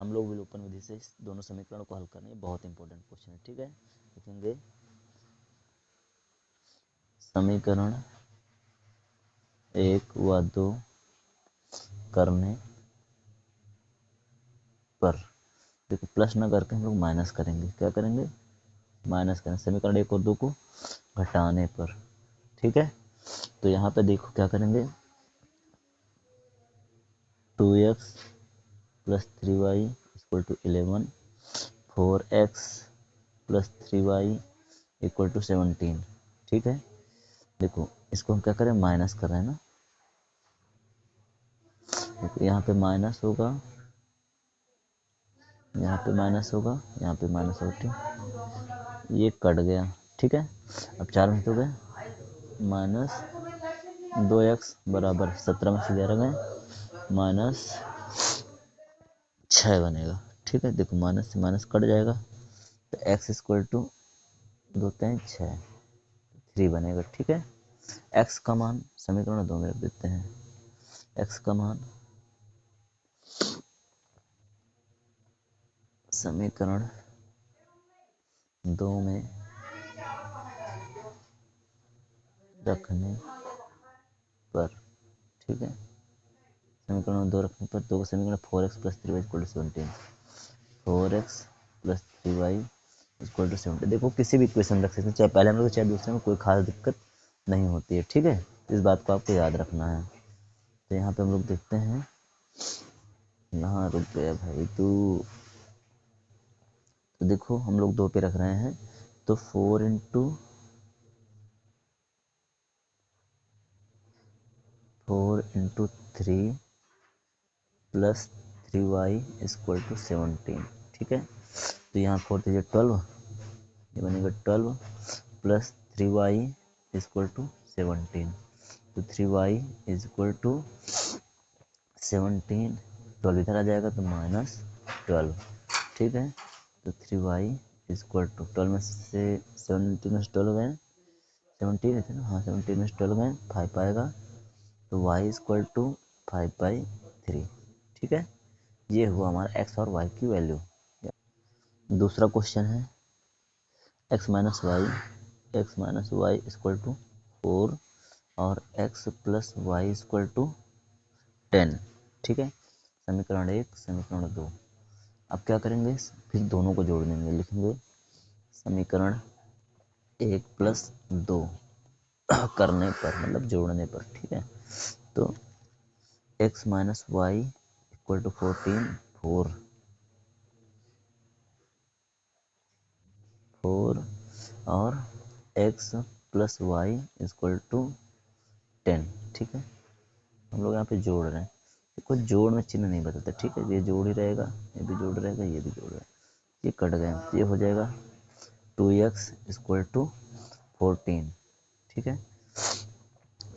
हम लोग विलोपन विधि से इस दोनों समीकरण को हल करेंगे, बहुत इंपॉर्टेंट क्वेश्चन है। ठीक है, लिखेंगे समीकरण 1 व 2 करने पर, देखो प्लस ना करके हम लोग माइनस करेंगे। क्या करेंगे? माइनस करेंगे समीकरण 1 और 2 को घटाने पर। ठीक है, तो यहाँ पे देखो क्या करेंगे, 2x plus 3y equal to 11, 4x plus 3y equal to 17। ठीक है, देखो इसको हम क्या करें, माइनस कर रहे हैं ना। देखो यहाँ पे माइनस होगा, यहाँ पे माइनस होगा, यहाँ पे माइनस होगा। ठीक, ये कट गया। ठीक है, अब 4 में तो गए, माइनस 2x बराबर 17 में से 11 गए, माइनस 6 बनेगा। ठीक है, देखो माइनस से माइनस कट जाएगा, तो x इक्वल टू 2 3 6 3 बनेगा। ठीक है, x का मान समीकरण 2 में रख देते हैं। x का मान समीकरण 2 में रखने पर, ठीक है, समीकरण 2 रखने पर 2 का समीकरण 4x plus 3y equal to 17, 4x plus 3y equal to 17। देखो किसी भी इक्वेशन रख सकते हैं, चाहे पहले में रखो चाहे दूसरे में, कोई खास दिक्कत नहीं होती है। ठीक है, इस बात को आपको याद रखना है। तो यहाँ पे हम लोग देखते हैं, यहाँ रुक गया भाई तू। तो देखो हम लोग 2 पे रख रहे हैं, तो 4 into 3 plus 3y equal to 17। ठीक है, तो यहाँ 4 3 12, ये बनेगा 12 प्लस 3y इक्वल टू 17। तो 3y इक्वल टू 17, 12 इधर आ जाएगा तो माइनस 12। ठीक है, तो 3y इक्वल टू 12 में से 17 में से 12 गए, 17 थे ना, हाँ 17 में से 12 गए, 5 आएगा, तो y इक्वल टू 5/3। ठीक है, ये हुआ हमारा x और y की वैल्यू। दूसरा क्वेश्चन है x minus y equal to 4 और x plus y equal to 10। ठीक है, समीकरण 1 समीकरण 2। अब क्या करेंगे, फिर दोनों को जोड़ देंगे। लिखेंगे समीकरण 1 प्लस 2 करने पर, मतलब जोड़ने पर। ठीक है, तो x minus y equal to 14, 4 और x plus y equal to 10। ठीक है, हम लोग यहाँ पे जोड़ रहे हैं, देखो जोड़ में चिन्ह नहीं बदलता। ठीक है, ये जोड़ ही रहेगा, ये भी जोड़ रहेगा, ये भी जोड़ रहेगा, ये कट गए, ये हो जाएगा 2x इक्वल टू 14। ठीक है,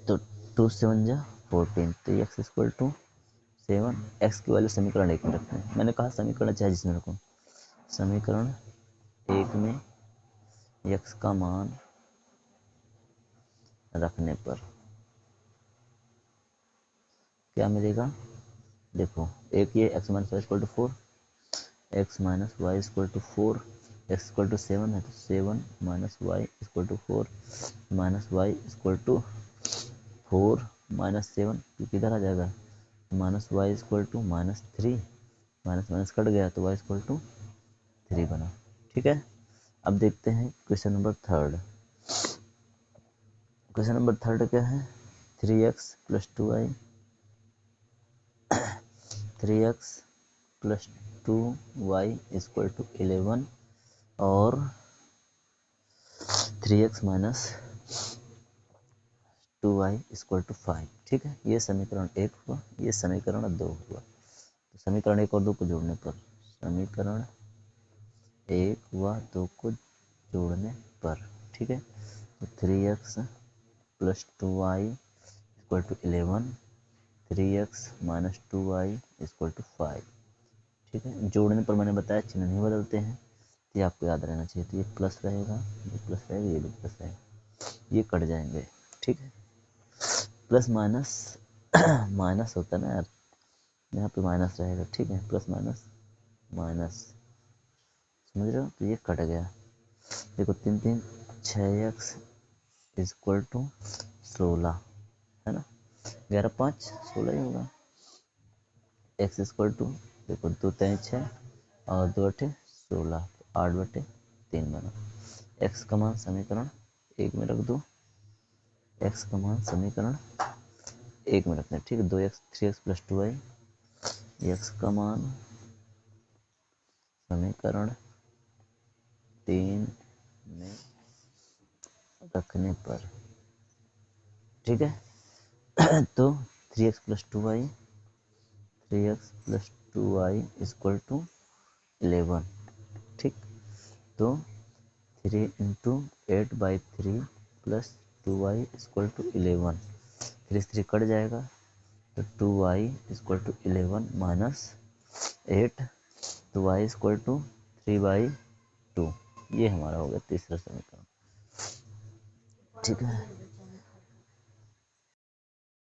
तो 2 7 जा 14, तो x इक्वल टू 7। x की वैल्यू समीकरण 1 में रखते हैं। मैंने कहा समीकरण चाहे जिसमें रखूँ, समीकरण 1 में x का मान रखने पर क्या मिलेगा, देखो एक ये x minus y equal to 4, x minus y equal to 4, x equal to 7 है, तो 7 minus y equal to 4 minus y equal to 4 minus 7, क्योंकि इधर आ जाएगा, minus y equal to -3, minus minus cut गया तो वाई इक्वल टू 3 बना। ठीक है, अब देखते हैं क्वेश्चन नंबर 3। क्वेश्चन नंबर 3 क्या है, 3x plus 2y, 3x plus 2y equal to 11 और 3x minus 2y equal to 5। ठीक है, ये समीकरण 1 हुआ, ये समीकरण 2 हुआ। तो समीकरण 1 और 2 को जोड़ने पर, समीकरण 1 व 2 को जोड़ने पर, ठीक है, तो 3x plus 2y equal to 11, 3x minus 2y equal to 5। ठीक है, जोड़ने पर मैंने बताया चिन्ह नहीं बदलते हैं, ये आपको याद रहना चाहिए। तो ये प्लस रहेगा, ये प्लस रहेगा, ये भी प्लस रहेगा, ये कट जाएंगे। ठीक है, प्लस माइनस माइनस होता है ना यार, यहाँ पे माइनस रहेगा। ठीक है, प्लस माइनस माइनस, समझ रहे हो, तो ये कट गया। देखो 3 3 6x इक्वल टू 16 है ना, 11 5 16 ही होगा। x इक्वल टू, देखो 2 3 6 और 2 8 16, 8/3 बना। x का मान समीकरण 1 में रख दो, x का मान समीकरण 1 में रखना है, ठीक है। 2x 3x plus 2y, x का मान समीकरण 3 में रखने पर, ठीक है। तो 3x plus 2y, 3x plus 2y equal to 11, ठीक। तो 3 into 8/3 plus 2y equal to 11, 3 3 cut जाएगा, तो 2y इक्वल टू 11 माइनस 8, तो y इक्वल टू 3/2। ये हमारा हो गया तीसरा समीकरण, ठीक है।